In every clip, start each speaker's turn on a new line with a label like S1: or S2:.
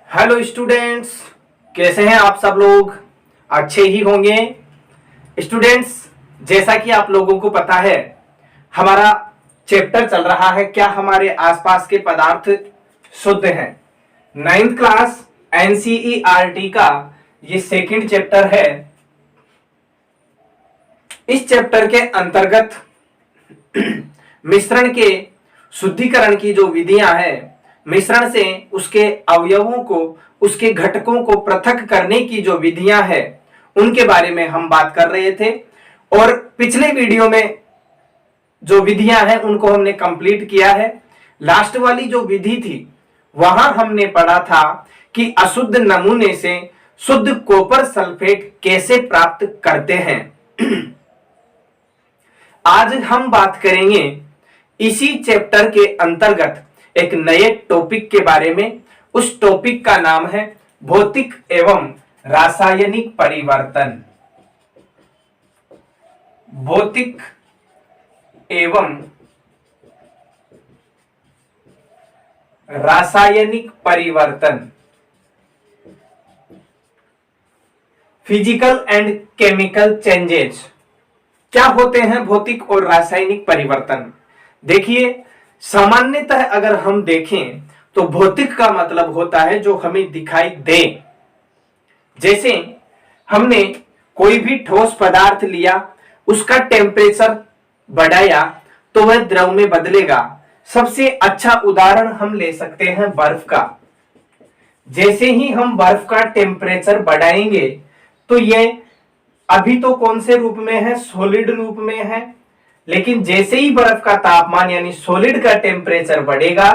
S1: Hello students, कैसे हैं आप सब लोग? अच्छे ही होंगे। स्टूडेंट्स, जैसा कि आप लोगों को पता है, हमारा चैप्टर चल रहा है क्या हमारे आसपास के पदार्थ शुद्ध हैं। 9th क्लास एनसीईआरटी का ये सेकंड चैप्टर है। इस चैप्टर के अंतर्गत मिश्रण के शुद्धिकरण की जो विधियां हैं, मिश्रण से उसके अवयवों को, उसके घटकों को पृथक करने की जो विधियां हैं, उनके बारे में हम बात कर रहे थे। और पिछले वीडियो में जो विधियां हैं उनको हमने कंप्लीट किया है। लास्ट वाली जो विधि थी वहां हमने पढ़ा था कि अशुद्ध नमूने से शुद्ध कॉपर सल्फेट कैसे प्राप्त करते हैं। आज हम बात करेंगे इसी चैप्टर के अंतर्गत एक नए टॉपिक के बारे में। उस टॉपिक का नाम है भौतिक एवं रासायनिक परिवर्तन। भौतिक एवं रासायनिक परिवर्तन, फिजिकल एंड केमिकल चेंजेस। क्या होते हैं भौतिक और रासायनिक परिवर्तन? देखिए, सामान्यतः अगर हम देखें तो भौतिक का मतलब होता है जो हमें दिखाई दे। जैसे हमने कोई भी ठोस पदार्थ लिया, उसका टेम्परेचर बढ़ाया तो वह द्रव में बदलेगा। सबसे अच्छा उदाहरण हम ले सकते हैं बर्फ का। जैसे ही हम बर्फ का टेम्परेचर बढ़ाएंगे तो यह अभी तो कौन से रूप में है? सॉलिड रूप में है। लेकिन जैसे ही बर्फ का तापमान यानी सॉलिड का टेम्परेचर बढ़ेगा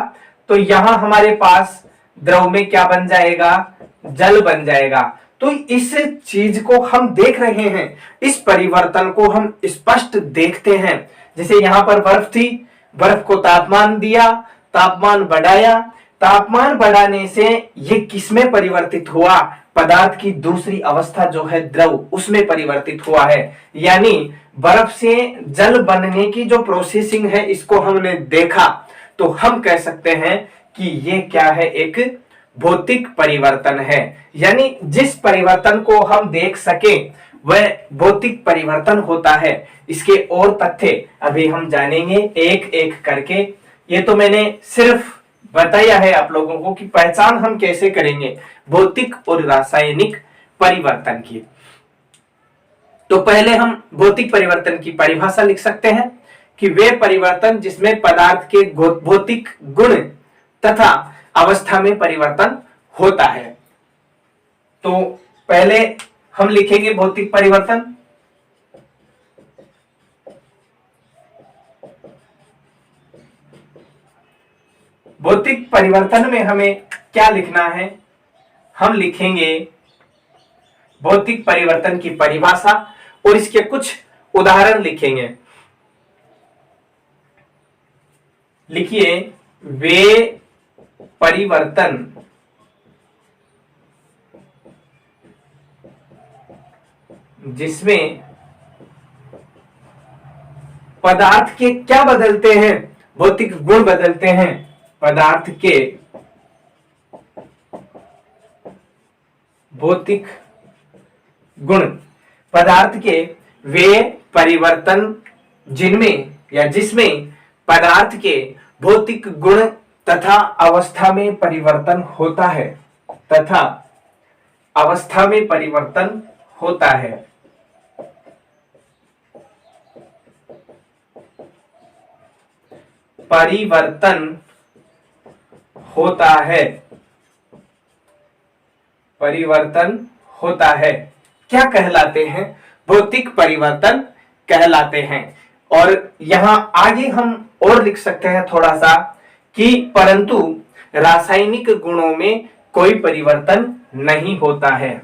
S1: तो यहां हमारे पास द्रव में क्या बन जाएगा? जल बन जाएगा। तो इस चीज को हम देख रहे हैं, इस परिवर्तन को हम स्पष्ट देखते हैं। जैसे यहां पर बर्फ थी, बर्फ को तापमान दिया, तापमान बढ़ाया, तापमान बढ़ाने से ये किसमें परिवर्तित हुआ? पदार्थ की दूसरी अवस्था जो है द्रव, उसमें परिवर्तित हुआ है। यानी बर्फ से जल बनने की जो प्रोसेसिंग है, इसको हमने देखा तो हम कह सकते हैं कि ये क्या है? एक भौतिक परिवर्तन है। यानी जिस परिवर्तन को हम देख सके वह भौतिक परिवर्तन होता है। इसके और तथ्य अभी हम जानेंगे एक एक करके। ये तो मैंने सिर्फ बताया है आप लोगों को कि पहचान हम कैसे करेंगे भौतिक और रासायनिक परिवर्तन की। तो पहले हम भौतिक परिवर्तन की परिभाषा लिख सकते हैं कि वे परिवर्तन जिसमें पदार्थ के भौतिक गुण तथा अवस्था में परिवर्तन होता है। तो पहले हम लिखेंगे भौतिक परिवर्तन। भौतिक परिवर्तन में हमें क्या लिखना है? हम लिखेंगे भौतिक परिवर्तन की परिभाषा और इसके कुछ उदाहरण लिखेंगे। लिखिए, वे परिवर्तन जिसमें पदार्थ के क्या बदलते हैं? भौतिक गुण बदलते हैं। पदार्थ के भौतिक गुण, पदार्थ के वे परिवर्तन जिनमें या जिसमें पदार्थ के भौतिक गुण तथा अवस्था में परिवर्तन होता है, तथा अवस्था में परिवर्तन होता है। परिवर्तन होता है। परिवर्तन होता है क्या कहलाते हैं? भौतिक परिवर्तन कहलाते हैं। और यहां आगे हम और लिख सकते हैं थोड़ा सा कि परंतु रासायनिक गुणों में कोई परिवर्तन नहीं होता है।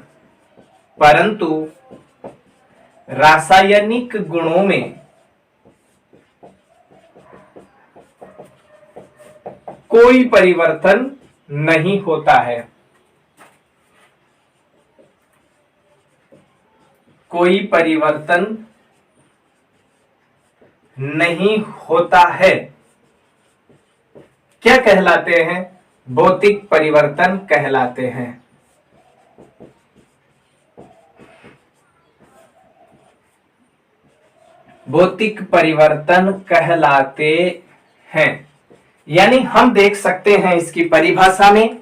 S1: परंतु रासायनिक गुणों में कोई परिवर्तन नहीं होता है। कोई परिवर्तन नहीं होता है क्या कहलाते हैं? भौतिक परिवर्तन कहलाते हैं। भौतिक परिवर्तन कहलाते हैं। यानी हम देख सकते हैं इसकी परिभाषा में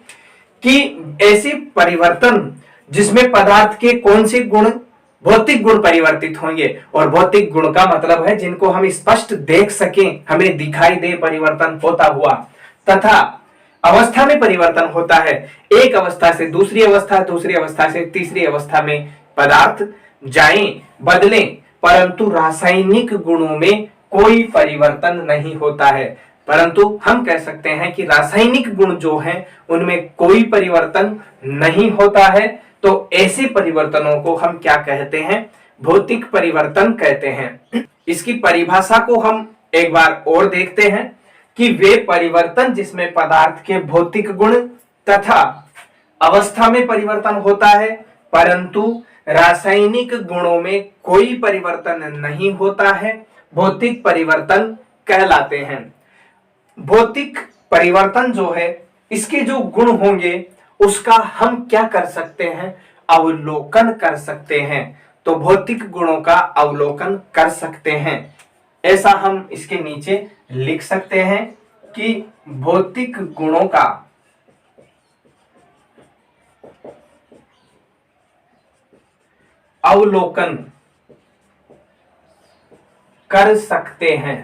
S1: कि ऐसे परिवर्तन जिसमें पदार्थ के कौन से गुण भौतिक गुण परिवर्तित होंगे, और भौतिक गुण का मतलब है जिनको हम स्पष्ट देख सकें, हमें दिखाई दे परिवर्तन होता हुआ, तथा अवस्था में परिवर्तन होता है, एक अवस्था से दूसरी अवस्था, दूसरी अवस्था से तीसरी अवस्था में पदार्थ जाएं, बदलें, परंतु रासायनिक गुणों में कोई परिवर्तन नहीं होता है। परंतु हम कह सकते हैं कि रासायनिक गुण जो हैं उनमें कोई परिवर्तन नहीं होता है। तो ऐसे परिवर्तनों को हम क्या कहते हैं? भौतिक परिवर्तन कहते हैं। इसकी परिभाषा को हम एक बार और देखते हैं कि वे परिवर्तन जिसमें पदार्थ के भौतिक गुण तथा अवस्था में परिवर्तन होता है, परंतु रासायनिक गुणों में कोई परिवर्तन नहीं होता है, भौतिक परिवर्तन कहलाते हैं। भौतिक परिवर्तन जो है, इसके जो गुण होंगे उसका हम क्या कर सकते हैं? अवलोकन कर सकते हैं। तो भौतिक गुणों का अवलोकन कर सकते हैं, ऐसा हम इसके नीचे लिख सकते हैं कि भौतिक गुणों का अवलोकन कर सकते हैं।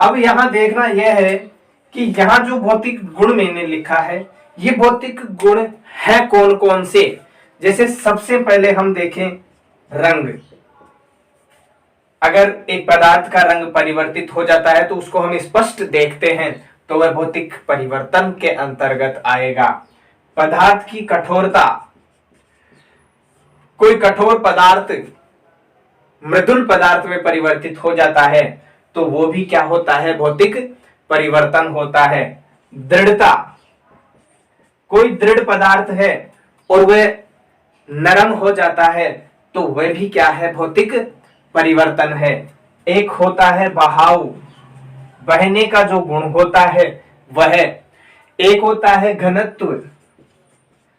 S1: अब यहां देखना यह है कि यहां जो भौतिक गुण मैंने लिखा है, ये भौतिक गुण है कौन कौन से? जैसे सबसे पहले हम देखें रंग। अगर एक पदार्थ का रंग परिवर्तित हो जाता है तो उसको हम स्पष्ट देखते हैं, तो वह भौतिक परिवर्तन के अंतर्गत आएगा। पदार्थ की कठोरता, कोई कठोर पदार्थ मृदुल पदार्थ में परिवर्तित हो जाता है तो वो भी क्या होता है? भौतिक परिवर्तन होता है। दृढ़ता, कोई दृढ़ पदार्थ है और वह नरम हो जाता है तो वह भी क्या है? भौतिक परिवर्तन है। एक होता है बहाव, बहने का जो गुण होता है वह। एक होता है घनत्व,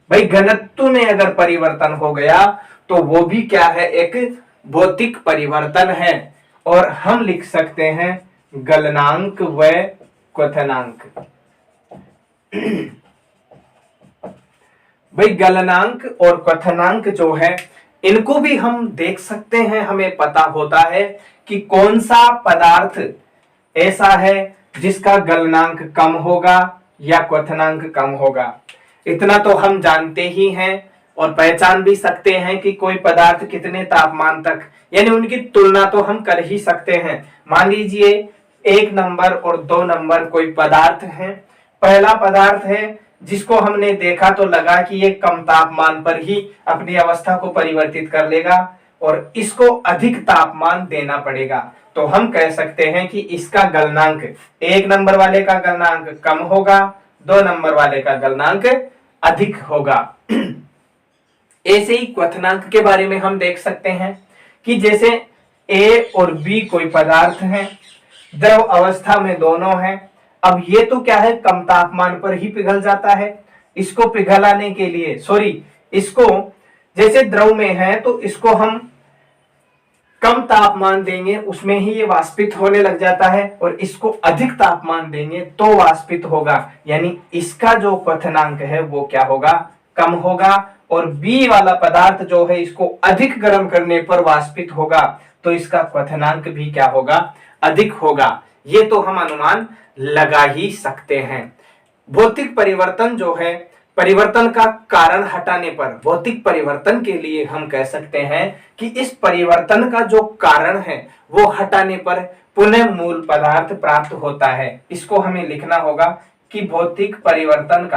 S1: भाई घनत्व में अगर परिवर्तन हो गया तो वो भी क्या है? एक भौतिक परिवर्तन है। और हम लिख सकते हैं गलनांक व क्वथनांक। भाई गलनांक और क्वथनांक जो है, इनको भी हम देख सकते हैं। हमें पता होता है कि कौन सा पदार्थ ऐसा है जिसका गलनांक कम होगा या क्वथनांक कम होगा। इतना तो हम जानते ही हैं और पहचान भी सकते हैं कि कोई पदार्थ कितने तापमान तक, यानी उनकी तुलना तो हम कर ही सकते हैं। मान लीजिए 1 नंबर और 2 नंबर कोई पदार्थ है। पहला पदार्थ है जिसको हमने देखा तो लगा कि ये कम तापमान पर ही अपनी अवस्था को परिवर्तित कर लेगा और इसको अधिक तापमान देना पड़ेगा। तो हम कह सकते हैं कि इसका गलनांक 1 नंबर वाले का गलनांक कम होगा, 2 नंबर वाले का गलनांक अधिक होगा। ऐसे ही क्वथनांक के बारे में हम देख सकते हैं कि जैसे A और B कोई पदार्थ हैं, द्रव अवस्था में दोनों हैं। अब ये तो क्या है? कम तापमान पर ही पिघल जाता है। इसको पिघलाने के लिए इसको जैसे द्रव में है तो इसको हम कम तापमान देंगे, उसमें ही ये वाष्पित होने लग जाता है, और इसको अधिक तापमान देंगे तो वाष्पित होगा। यानी इसका जो क्वथनांक है वो क्या होगा? कम होगा। और B वाला पदार्थ जो है इसको अधिक गर्म करने पर वाष्पित होगा, तो इसका क्वथनांक भी क्या होगा? अधिक होगा। ये तो हम अनुमान लगा ही सकते हैं। भौतिक परिवर्तन जो है, परिवर्तन का कारण हटाने पर, भौतिक परिवर्तन के लिए हम कह सकते हैं कि इस परिवर्तन का जो कारण है वो हटाने पर पुनः मूल पदार्थ प्राप्त होता है। इसको हमें लिखना होगा कि भौतिक परिवर्तन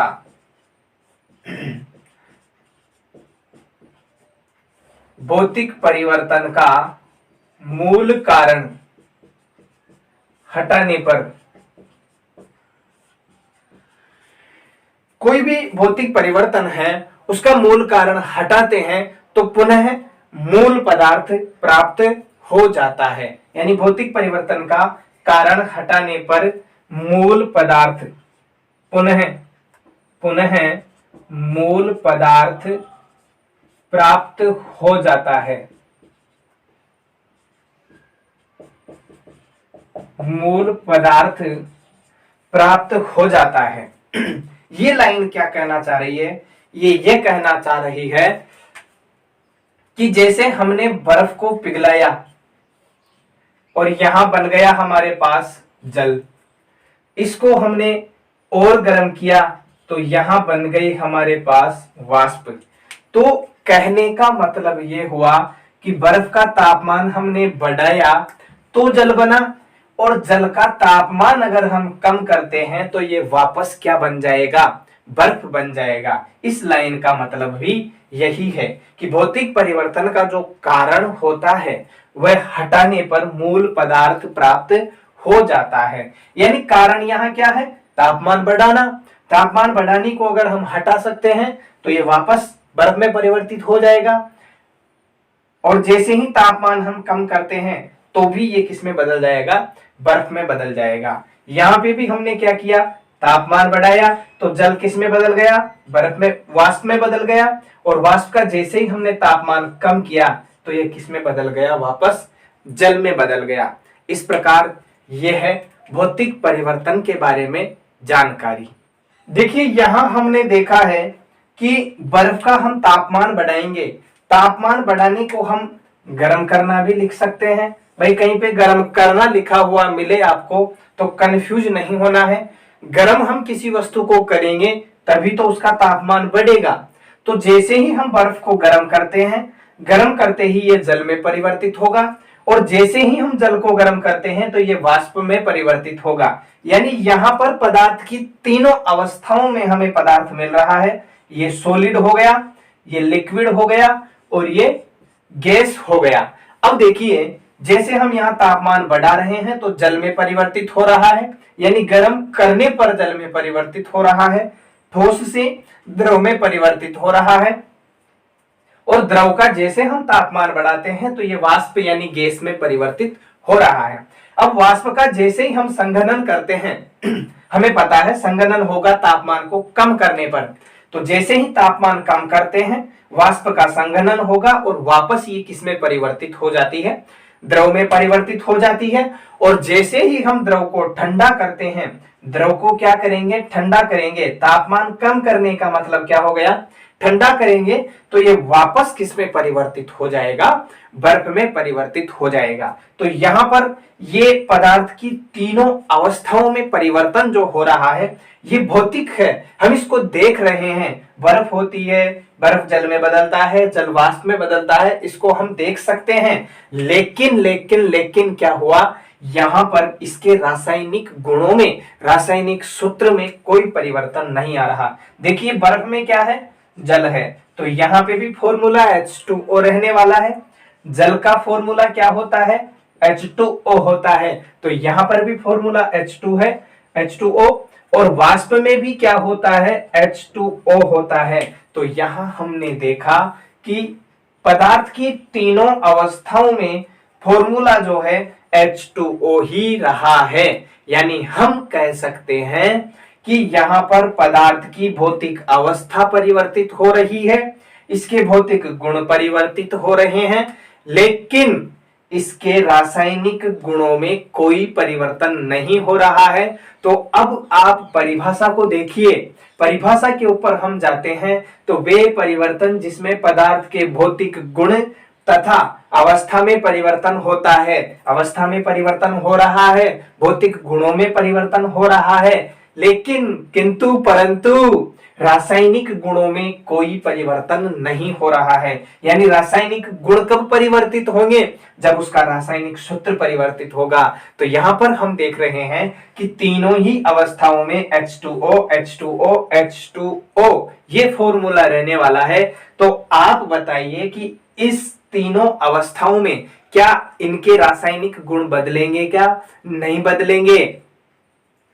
S1: का मूल कारण हटाने पर, कोई भी भौतिक परिवर्तन है उसका मूल कारण हटाते हैं तो पुनः मूल पदार्थ प्राप्त हो जाता है। यानी भौतिक परिवर्तन का कारण हटाने पर मूल पदार्थ पुनः पुनः मूल पदार्थ प्राप्त हो जाता है। मूल पदार्थ प्राप्त हो जाता है। ये लाइन क्या कहना चाह रही है? ये कहना चाह रही है कि जैसे हमने बर्फ को पिघलाया और यहां बन गया हमारे पास जल, इसको हमने और गर्म किया तो यहां बन गई हमारे पास वाष्प। तो कहने का मतलब ये हुआ कि बर्फ का तापमान हमने बढ़ाया तो जल बना, और जल का तापमान अगर हम कम करते हैं तो ये वापस क्या बन जाएगा? बर्फ बन जाएगा। इस लाइन का मतलब भी यही है कि भौतिक परिवर्तन का जो कारण होता है वह हटाने पर मूल पदार्थ प्राप्त हो जाता है। यानी कारण यहाँ क्या है? तापमान बढ़ाना। तापमान बढ़ाने को अगर हम हटा सकते हैं तो ये वापस बर्फ में परिवर्तित हो जाएगा, और जैसे ही तापमान हम कम करते हैं तो भी ये किस में बदल जाएगा? बर्फ में बदल जाएगा। यहाँ पे भी हमने क्या किया? तापमान बढ़ाया तो जल किस में बदल गया? बर्फ में, वाष्प में बदल गया, और वाष्प का जैसे ही हमने तापमान कम किया तो ये किस में बदल गया? वापस जल में बदल गया। इस प्रकार यह है भौतिक परिवर्तन के बारे में जानकारी। देखिए यहां हमने देखा है कि बर्फ का हम तापमान बढ़ाएंगे, तापमान बढ़ाने को हम गर्म करना भी लिख सकते हैं। भाई कहीं पे गर्म करना लिखा हुआ मिले आपको तो कंफ्यूज नहीं होना है। गर्म हम किसी वस्तु को करेंगे तभी तो उसका तापमान बढ़ेगा। तो जैसे ही हम बर्फ को गर्म करते हैं, गर्म करते ही ये जल में परिवर्तित होगा, और जैसे ही हम जल को गर्म करते हैं तो ये वाष्प में परिवर्तित होगा। यानी यहाँ पर पदार्थ की तीनों अवस्थाओं में हमें पदार्थ मिल रहा है। ये सॉलिड हो गया, ये लिक्विड हो गया, और ये गैस हो गया। अब देखिए जैसे हम यहाँ तापमान बढ़ा रहे हैं तो जल में परिवर्तित हो रहा है, यानी गर्म करने पर जल में परिवर्तित हो रहा है, ठोस से द्रव में परिवर्तित हो रहा है, और द्रव का जैसे हम तापमान बढ़ाते हैं तो ये वाष्प यानी गैस में परिवर्तित हो रहा है। अब वाष्प का जैसे ही हम संघनन करते हैं हमें पता है संघनन होगा तापमान को कम करने पर, तो जैसे ही तापमान कम करते हैं वाष्प का संघनन होगा और वापस ये किस में परिवर्तित हो जाती है? द्रव में परिवर्तित हो जाती है। और जैसे ही हम द्रव को ठंडा करते हैं, द्रव को क्या करेंगे? ठंडा करेंगे। तापमान कम करने का मतलब क्या हो गया? ठंडा करेंगे तो ये वापस किस में परिवर्तित हो जाएगा? बर्फ में परिवर्तित हो जाएगा। तो यहाँ पर ये पदार्थ की तीनों अवस्थाओं में परिवर्तन जो हो रहा है ये भौतिक है, हम इसको देख रहे हैं। बर्फ होती है, बर्फ जल में बदलता है, जल वाष्प में बदलता है, इसको हम देख सकते हैं। लेकिन लेकिन लेकिन क्या हुआ? यहाँ पर इसके रासायनिक गुणों में, रासायनिक सूत्र में कोई परिवर्तन नहीं आ रहा। देखिए बर्फ में क्या है? जल है, तो यहाँ पे भी फॉर्मूला H2O रहने वाला है। जल का फॉर्मूला क्या होता है? H2O होता है, तो यहाँ पर भी फॉर्मूला H2 है, H2O। और वाष्प में भी क्या होता है? H2O होता है। तो यहां हमने देखा कि पदार्थ की तीनों अवस्थाओं में फॉर्मूला जो है H2O ही रहा है। यानी हम कह सकते हैं कि यहाँ पर पदार्थ की भौतिक अवस्था परिवर्तित हो रही है, इसके भौतिक गुण परिवर्तित हो रहे हैं, लेकिन इसके रासायनिक गुणों में कोई परिवर्तन नहीं हो रहा है। तो अब आप परिभाषा को देखिए, परिभाषा के ऊपर हम जाते हैं तो वे परिवर्तन जिसमें पदार्थ के भौतिक गुण तथा अवस्था में परिवर्तन होता है, अवस्था में परिवर्तन हो रहा है, भौतिक गुणों में परिवर्तन हो रहा है, लेकिन किंतु परंतु रासायनिक गुणों में कोई परिवर्तन नहीं हो रहा है। यानी रासायनिक गुण कब परिवर्तित होंगे? जब उसका रासायनिक सूत्र परिवर्तित होगा। तो यहाँ पर हम देख रहे हैं कि तीनों ही अवस्थाओं में H2O, H2O, H2O ये फॉर्मूला रहने वाला है। तो आप बताइए कि इस तीनों अवस्थाओं में क्या इनके रासायनिक गुण बदलेंगे? क्या नहीं बदलेंगे?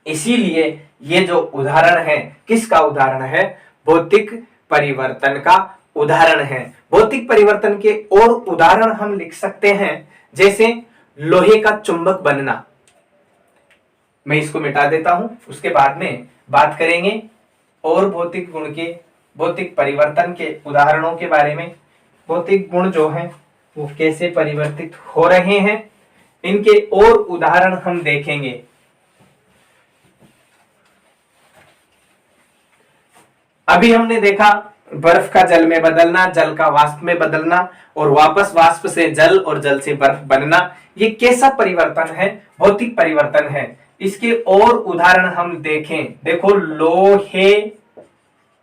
S1: इसीलिए ये जो उदाहरण है, किसका उदाहरण है? भौतिक परिवर्तन का उदाहरण है। भौतिक परिवर्तन के और उदाहरण हम लिख सकते हैं, जैसे लोहे का चुंबक बनना। मैं इसको मिटा देता हूं, उसके बाद में बात करेंगे और भौतिक गुण के, भौतिक परिवर्तन के उदाहरणों के बारे में। भौतिक गुण जो हैं वो कैसे परिवर्तित हो रहे हैं, इनके और उदाहरण हम देखेंगे। अभी हमने देखा बर्फ का जल में बदलना, जल का वाष्प में बदलना और वापस वाष्प से जल और जल से बर्फ बनना। ये कैसा परिवर्तन है? भौतिक परिवर्तन है। इसके और उदाहरण हम देखें। देखो, लोहे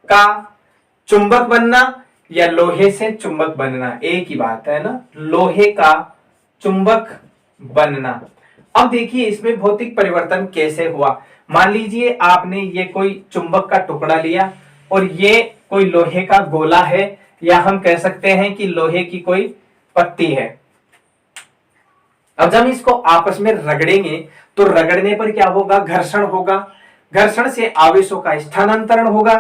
S1: का चुंबक बनना या लोहे से चुंबक बनना एक ही बात है ना, लोहे का चुंबक बनना। अब देखिए इसमें भौतिक परिवर्तन कैसे हुआ। मान लीजिए आपने ये कोई चुंबक का टुकड़ा लिया और ये कोई लोहे का गोला है, या हम कह सकते हैं कि लोहे की कोई पत्ती है। अब जब इसको आपस में रगड़ेंगे तो रगड़ने पर क्या होगा? घर्षण होगा। घर्षण से आवेशों का स्थानांतरण होगा।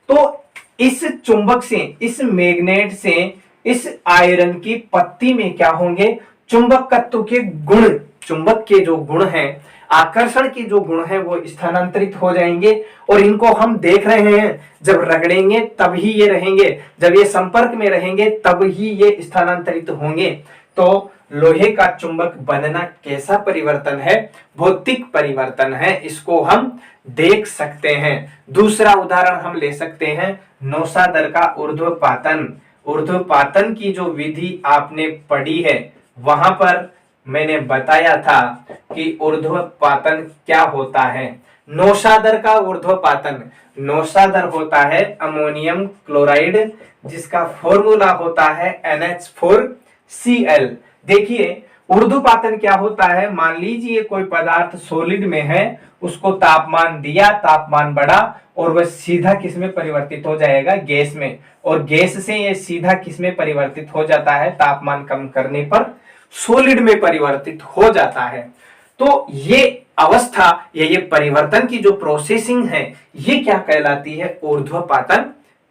S1: तो इस चुंबक से, इस मैग्नेट से इस आयरन की पत्ती में क्या होंगे? चुंबकत्व के गुण, चुंबक के जो गुण हैं, आकर्षण के जो गुण हैं वो स्थानांतरित हो जाएंगे। और इनको हम देख रहे हैं, जब रगड़ेंगे तब ही ये रहेंगे, जब ये संपर्क में रहेंगे तब ही ये स्थानांतरित होंगे। तो लोहे का चुंबक बनना कैसा परिवर्तन है? भौतिक परिवर्तन है। इसको हम देख सकते हैं। दूसरा उदाहरण हम ले सकते हैं नौशादर का ऊर्ध्वपातन। ऊर्ध्वपातन की जो विधि आपने पढ़ी है वहां पर मैंने बताया था कि ऊर्ध्वपातन क्या होता है। नौशादर का ऊर्ध्वपातन, नौशादर होता है अमोनियम क्लोराइड, जिसका फॉर्मूला होता है NH4Cl। देखिए ऊर्ध्वपातन क्या होता है? मान लीजिए कोई पदार्थ सॉलिड में है, उसको तापमान दिया, तापमान बढ़ा और वह सीधा किस में परिवर्तित हो जाएगा? गैस में। और गैस से ये सीधा किस में परिवर्तित हो जाता है? तापमान कम करने पर सॉलिड में परिवर्तित हो जाता है। तो ये अवस्था या ये परिवर्तन की जो प्रोसेसिंग है ये क्या कहलाती है? ऊर्ध्वपातन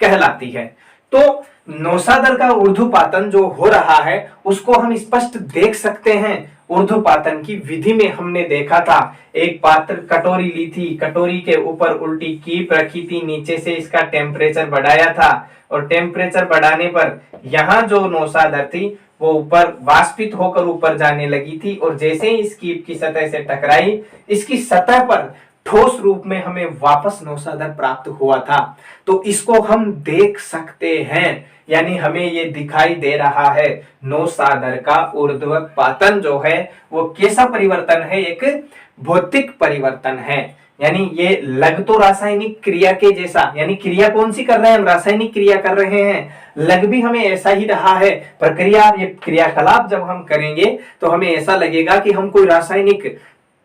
S1: कहलाती है। तो नौशादर का ऊर्ध्वपातन जो हो रहा है उसको हम स्पष्ट देख सकते हैं। ऊर्ध्वपातन की विधि में हमने देखा था, एक पात्र कटोरी ली थी, कटोरी के ऊपर उल्टी कीप रखी थी, नीचे से इसका टेम्परेचर बढ़ाया था और टेम्परेचर बढ़ाने पर यहाँ जो नौशादर थी वो ऊपर वाष्पित होकर ऊपर जाने लगी थी और जैसे ही इस कीप की सतह से टकराई, इसकी सतह पर ठोस रूप में हमें वापस नौशादर प्राप्त हुआ था। तो इसको हम देख सकते हैं, यानी हमें ये दिखाई दे रहा है नौशादर का ऊर्ध्वपातन जो है वो कैसा परिवर्तन है? एक भौतिक परिवर्तन है। यानी ये लग तो रासायनिक क्रिया के जैसा, यानी क्रिया कौन सी कर रहे हैं हम? रासायनिक क्रिया कर रहे हैं। लग भी हमें ऐसा ही रहा है, प्रक्रिया, ये क्रियाकलाप जब हम करेंगे तो हमें ऐसा लगेगा कि हम कोई रासायनिक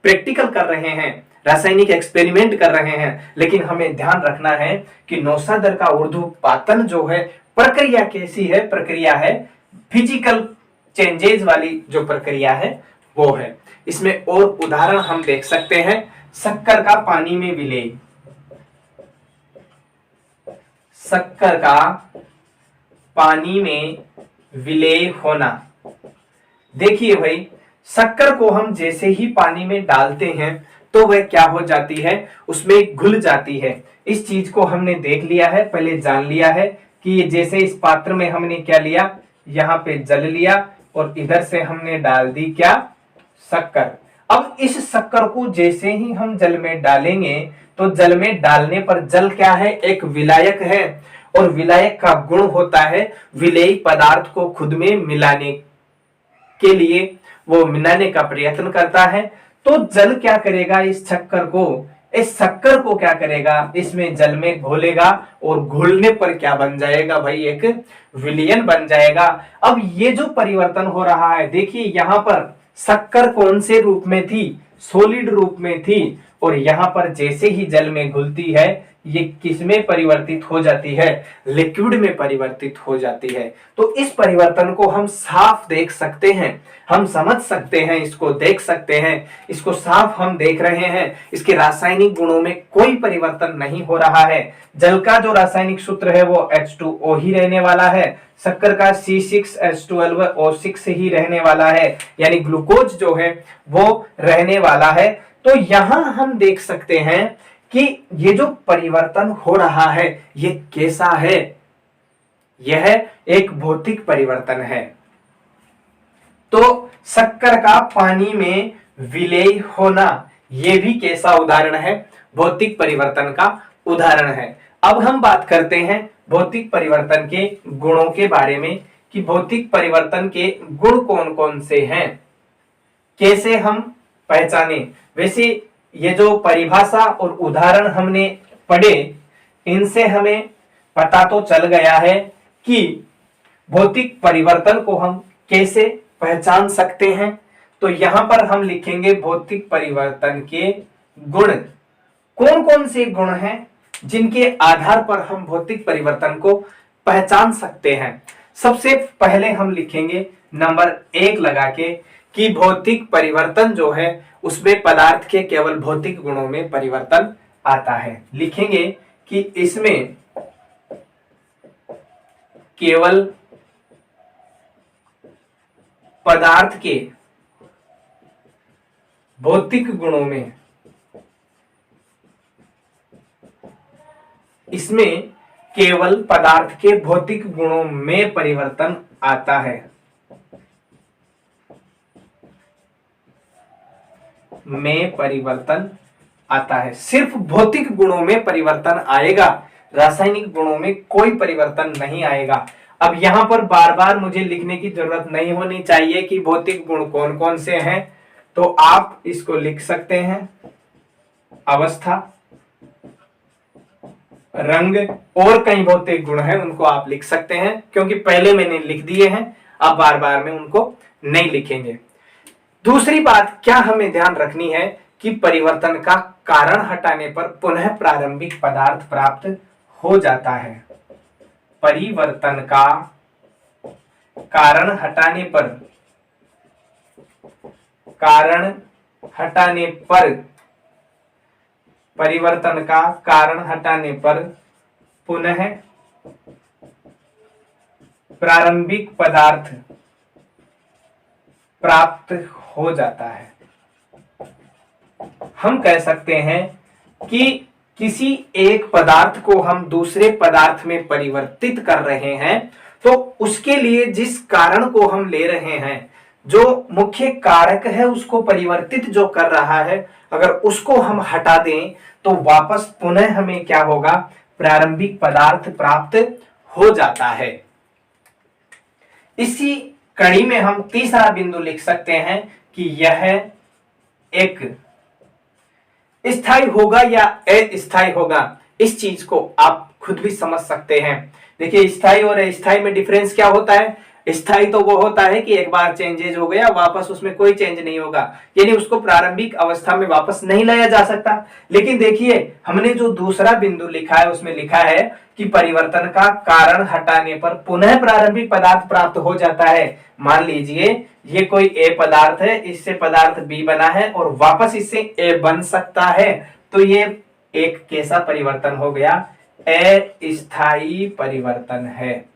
S1: प्रैक्टिकल कर रहे हैं, रासायनिक एक्सपेरिमेंट कर रहे हैं। लेकिन हमें ध्यान रखना है कि नौशादर का ऊर्ध्वपातन जो है प्रक्रिया कैसी है? प्रक्रिया है फिजिकल चेंजेस वाली जो प्रक्रिया है वो है। इसमें और उदाहरण हम देख सकते हैं, शक्कर का पानी में विलय। शक्कर का पानी में विलय होना। देखिए भाई, शक्कर को हम जैसे ही पानी में डालते हैं तो वह क्या हो जाती है? उसमें घुल जाती है। इस चीज को हमने देख लिया है, पहले जान लिया है कि जैसे इस पात्र में हमने क्या लिया? यहाँ पे जल लिया और इधर से हमने डाल दी क्या? शक्कर। अब इस शक्कर को जैसे ही हम जल में डालेंगे तो जल में डालने पर जल क्या है? एक विलायक है और विलायक का गुण होता है विलेयी पदार्थ को खुद में मिलाने के लिए, वो मिलाने का प्रयत्न करता है। तो जल क्या करेगा? इस शक्कर को क्या करेगा? इसमें जल में घोलेगा और घोलने पर क्या बन जाएगा भाई? एक विलयन बन जाएगा। अब ये जो परिवर्तन हो रहा है, देखिए यहाँ पर शक्कर कौन से रूप में थी? सॉलिड रूप में थी और यहाँ पर जैसे ही जल में घुलती है ये किसमें परिवर्तित हो जाती है? लिक्विड में परिवर्तित हो जाती है। तो इस परिवर्तन को हम साफ देख सकते हैं, हम समझ सकते हैं, इसको देख सकते हैं, इसको साफ हम देख रहे हैं। इसके रासायनिक गुणों में कोई परिवर्तन नहीं हो रहा है। जल का जो रासायनिक सूत्र है वो H2O ही रहने वाला है, शक्कर का C6H12O6 ही रहने वाला है, यानी ग्लूकोज जो है वो रहने वाला है। तो यहां हम देख सकते हैं कि ये जो परिवर्तन हो रहा है ये कैसा है, यह एक भौतिक परिवर्तन है। तो शक्कर का पानी में विलय होना यह भी कैसा उदाहरण है, भौतिक परिवर्तन का उदाहरण है। अब हम बात करते हैं भौतिक परिवर्तन के गुणों के बारे में कि भौतिक परिवर्तन के गुण कौन कौन से हैं, कैसे हम पहचाने। वैसे ये जो परिभाषा और उदाहरण हमने पढ़े इनसे हमें पता तो चल गया है कि भौतिक परिवर्तन को हम कैसे पहचान सकते हैं। तो यहां पर हम लिखेंगे भौतिक परिवर्तन के गुण, कौन कौन से गुण हैं जिनके आधार पर हम भौतिक परिवर्तन को पहचान सकते हैं। सबसे पहले हम लिखेंगे नंबर 1 लगा के कि भौतिक परिवर्तन जो है उसमें पदार्थ के केवल भौतिक गुणों में परिवर्तन आता है। लिखेंगे कि इसमें केवल पदार्थ के भौतिक गुणों में, इसमें केवल पदार्थ के भौतिक गुणों में परिवर्तन आता है, में परिवर्तन आता है। सिर्फ भौतिक गुणों में परिवर्तन आएगा, रासायनिक गुणों में कोई परिवर्तन नहीं आएगा। अब यहां पर बार बार मुझे लिखने की जरूरत नहीं होनी चाहिए कि भौतिक गुण कौन कौन से हैं, तो आप इसको लिख सकते हैं अवस्था, रंग और कई भौतिक गुण हैं उनको आप लिख सकते हैं, क्योंकि पहले मैंने लिख दिए हैं, अब बार बार में उनको नहीं लिखेंगे। दूसरी बात क्या हमें ध्यान रखनी है कि परिवर्तन का कारण हटाने पर पुनः प्रारंभिक पदार्थ प्राप्त हो जाता है। परिवर्तन का कारण हटाने पर, परिवर्तन का कारण हटाने पर पुनः प्रारंभिक पदार्थ प्राप्त हो जाता है। हम कह सकते हैं कि किसी एक पदार्थ को हम दूसरे पदार्थ में परिवर्तित कर रहे हैं तो उसके लिए जिस कारण को हम ले रहे हैं, जो मुख्य कारक है उसको परिवर्तित जो कर रहा है, अगर उसको हम हटा दें तो वापस पुनः हमें क्या होगा, प्रारंभिक पदार्थ प्राप्त हो जाता है। इसी कड़ी में हम तीसरा बिंदु लिख सकते हैं कि यह एक स्थायी होगा या अस्थायी होगा। इस चीज को आप खुद भी समझ सकते हैं। देखिए स्थायी और अस्थायी में डिफरेंस क्या होता है। स्थायी तो वो होता है कि एक बार चेंजेज हो गया, वापस उसमें कोई चेंज नहीं होगा, यानी उसको प्रारंभिक अवस्था में वापस नहीं लाया जा सकता। लेकिन देखिए हमने जो दूसरा बिंदु लिखा है उसमें लिखा है कि परिवर्तन का कारण हटाने पर पुनः प्रारंभिक पदार्थ प्राप्त हो जाता है। मान लीजिए ये कोई ए पदार्थ है, इससे पदार्थ बी बना है और वापस इससे ए बन सकता है, तो ये एक कैसा परिवर्तन हो गया, अस्थायी परिवर्तन है।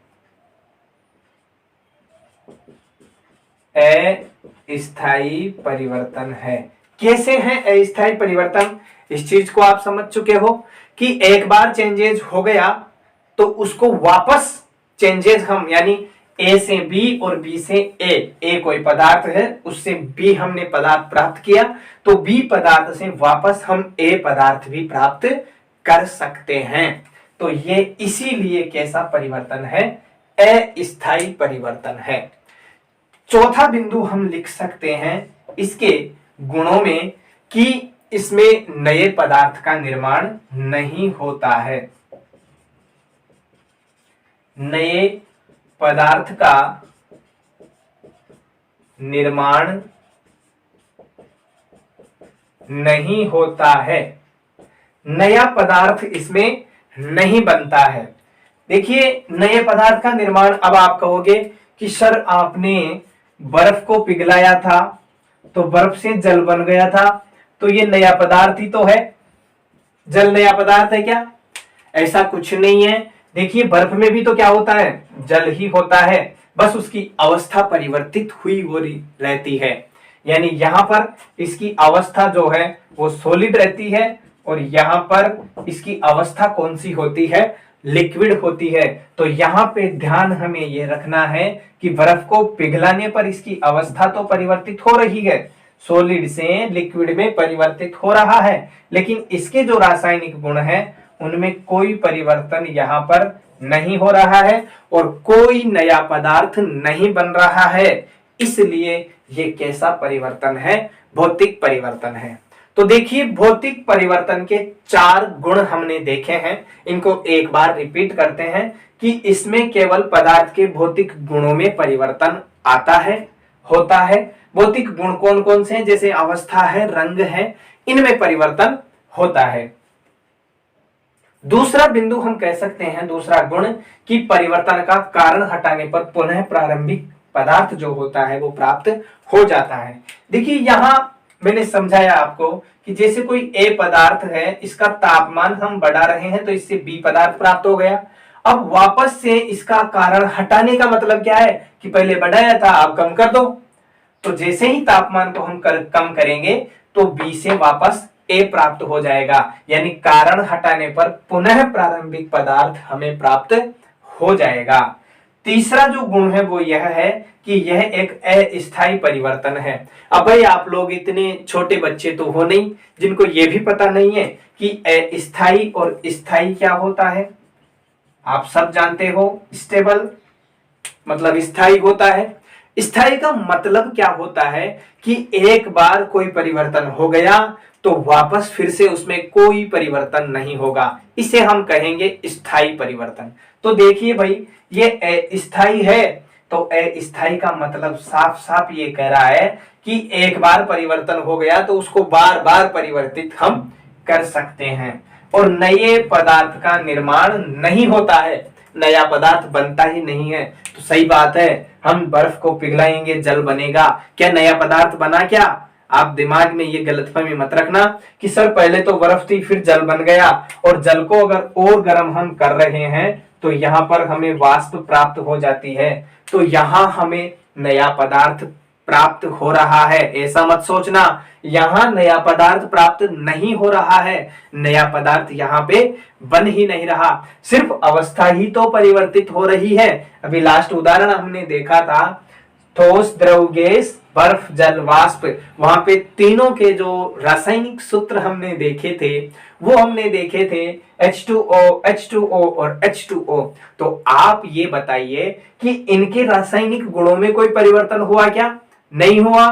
S1: अस्थायी परिवर्तन है। कैसे है अस्थायी परिवर्तन, इस चीज को आप समझ चुके हो कि एक बार चेंजेज हो गया तो उसको वापस चेंजेज हम, यानी ए से बी और बी से ए कोई पदार्थ है उससे बी हमने पदार्थ प्राप्त किया, तो बी पदार्थ से वापस हम ए पदार्थ भी प्राप्त कर सकते हैं। तो ये इसीलिए कैसा परिवर्तन है, अस्थायी परिवर्तन है। चौथा बिंदु हम लिख सकते हैं इसके गुणों में कि इसमें नए पदार्थ का निर्माण नहीं होता है। नए पदार्थ का निर्माण नहीं होता है, नया पदार्थ इसमें नहीं बनता है। देखिए नए पदार्थ का निर्माण, अब आप कहोगे कि सर आपने बर्फ को पिघलाया था तो बर्फ से जल बन गया था, तो ये नया पदार्थ ही तो है, जल नया पदार्थ है क्या? ऐसा कुछ नहीं है। देखिए बर्फ में भी तो क्या होता है, जल ही होता है, बस उसकी अवस्था परिवर्तित हुई हो रहती है। यानी यहां पर इसकी अवस्था जो है वो सॉलिड रहती है और यहां पर इसकी अवस्था कौन सी होती है, लिक्विड होती है। तो यहां पे ध्यान हमें ये रखना है कि बर्फ को पिघलाने पर इसकी अवस्था तो परिवर्तित हो रही है, सॉलिड से लिक्विड में परिवर्तित हो रहा है, लेकिन इसके जो रासायनिक गुण हैं उनमें कोई परिवर्तन यहां पर नहीं हो रहा है और कोई नया पदार्थ नहीं बन रहा है। इसलिए ये कैसा परिवर्तन है, भौतिक परिवर्तन है। तो देखिए भौतिक परिवर्तन के 4 गुण हमने देखे हैं, इनको एक बार रिपीट करते हैं कि इसमें केवल पदार्थ के भौतिक गुणों में परिवर्तन आता है, होता है। भौतिक गुण कौन कौन से हैं, जैसे अवस्था है, रंग है, इनमें परिवर्तन होता है। दूसरा बिंदु हम कह सकते हैं, दूसरा गुण कि परिवर्तन का कारण हटाने पर पुनः प्रारंभिक पदार्थ जो होता है वो प्राप्त हो जाता है। देखिए यहां मैंने समझाया आपको कि जैसे कोई ए पदार्थ है, इसका तापमान हम बढ़ा रहे हैं तो इससे बी पदार्थ प्राप्त हो गया। अब वापस से इसका कारण हटाने का मतलब क्या है कि पहले बढ़ाया था अब कम कर दो, तो जैसे ही तापमान को हम कम करेंगे तो बी से वापस ए प्राप्त हो जाएगा, यानी कारण हटाने पर पुनः प्रारंभिक पदार्थ हमें प्राप्त हो जाएगा। तीसरा जो गुण है वो यह है कि यह एक अस्थायी परिवर्तन है। अब भाई आप लोग इतने छोटे बच्चे तो हो नहीं जिनको ये भी पता नहीं है कि अस्थायी और स्थायी क्या होता है। आप सब जानते हो, स्टेबल मतलब स्थायी होता है, स्थायी का मतलब क्या होता है कि एक बार कोई परिवर्तन हो गया तो वापस फिर से उसमें कोई परिवर्तन नहीं होगा, इसे हम कहेंगे स्थायी परिवर्तन। तो देखिए भाई ये अस्थायी है, तो अस्थायी का मतलब साफ साफ ये कह रहा है कि एक बार परिवर्तन हो गया तो उसको बार बार परिवर्तित हम कर सकते हैं और नए पदार्थ का निर्माण नहीं होता है, नया पदार्थ बनता ही नहीं है। तो सही बात है, हम बर्फ को पिघलाएंगे जल बनेगा, क्या नया पदार्थ बना क्या? आप दिमाग में ये गलतफहमी मत रखना कि सर पहले तो बर्फ थी फिर जल बन गया, और जल को अगर और गर्म हम कर रहे हैं तो यहाँ पर हमें वाष्प प्राप्त हो जाती है, तो यहाँ हमें नया पदार्थ प्राप्त हो रहा है, ऐसा मत सोचना। यहाँ नया पदार्थ प्राप्त नहीं हो रहा है, नया पदार्थ यहाँ पे बन ही नहीं रहा, सिर्फ अवस्था ही तो परिवर्तित हो रही है। अभी लास्ट उदाहरण हमने देखा था, ठोस, द्रव, गैस, बर्फ, जल, वाष्प, वहां पे तीनों के जो रासायनिक सूत्र हमने देखे थे वो हमने देखे थे H2O, H2O और H2O। तो आप ये बताइए कि इनके रासायनिक गुणों में कोई परिवर्तन हुआ क्या? नहीं हुआ।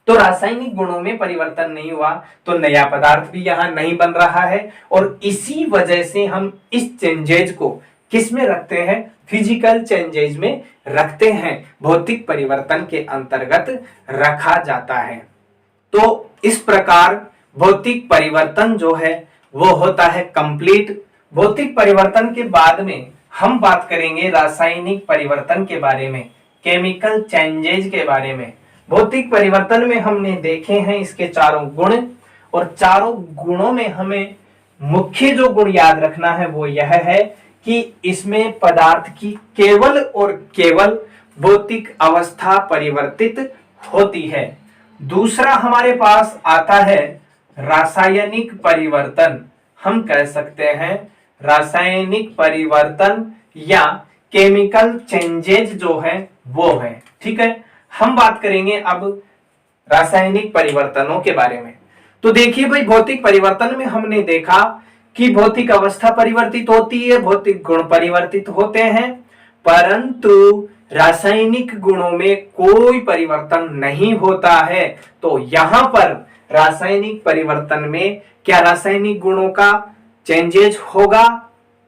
S1: तो रासायनिक गुणों में परिवर्तन नहीं हुआ तो नया पदार्थ भी यहां नहीं बन रहा है, और इसी वजह से हम इस चेंजेज को किस में रखते हैं? फिजिकल चेंजेज में रखते हैं, भौतिक परिवर्तन के अंतर्गत रखा जाता है। तो इस प्रकार भौतिक परिवर्तन जो है वो होता है कंप्लीट। भौतिक परिवर्तन के बाद में हम बात करेंगे रासायनिक परिवर्तन के बारे में, केमिकल चेंजेज के बारे में। भौतिक परिवर्तन में हमने देखे हैं इसके चारों गुण, और चारों गुणों में हमें मुख्य जो गुण याद रखना है वो यह है कि इसमें पदार्थ की केवल और केवल भौतिक अवस्था परिवर्तित होती है। दूसरा हमारे पास आता है रासायनिक परिवर्तन, हम कह सकते हैं रासायनिक परिवर्तन या केमिकल चेंजेज जो है वो है। ठीक है, हम बात करेंगे अब रासायनिक परिवर्तनों के बारे में। तो देखिए भाई भौतिक परिवर्तन में हमने देखा कि भौतिक अवस्था परिवर्तित होती है, भौतिक गुण परिवर्तित होते हैं, परंतु रासायनिक गुणों में कोई परिवर्तन नहीं होता है। तो यहां पर रासायनिक परिवर्तन में क्या रासायनिक गुणों का चेंजेज होगा?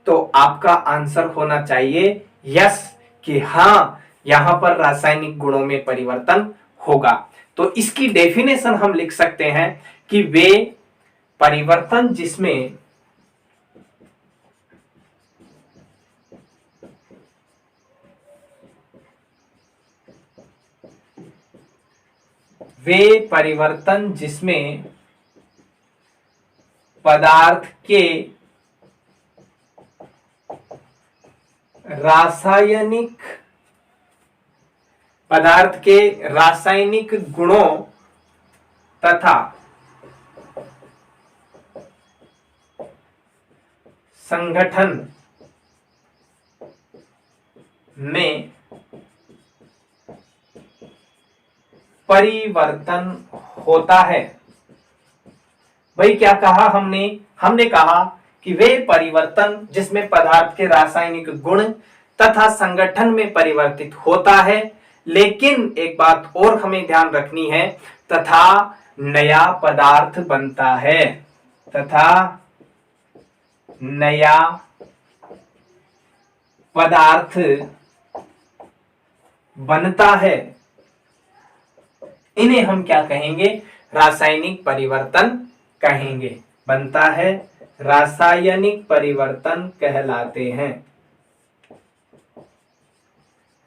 S1: तो आपका आंसर होना चाहिए यस, कि हाँ यहां पर रासायनिक गुणों में परिवर्तन होगा। तो इसकी डेफिनेशन हम लिख सकते हैं कि वे परिवर्तन जिसमें पदार्थ के रासायनिक पदार्थ के रासायनिक गुणों तथा संगठन में परिवर्तन होता है। भाई क्या कहा हमने कहा कि वे परिवर्तन जिसमें पदार्थ के रासायनिक गुण तथा संगठन में परिवर्तित होता है, लेकिन एक बात और हमें ध्यान रखनी है, तथा नया पदार्थ बनता है, तथा नया पदार्थ बनता है। इन्हें हम क्या कहेंगे? रासायनिक परिवर्तन कहेंगे। बनता है, रासायनिक परिवर्तन कहलाते हैं।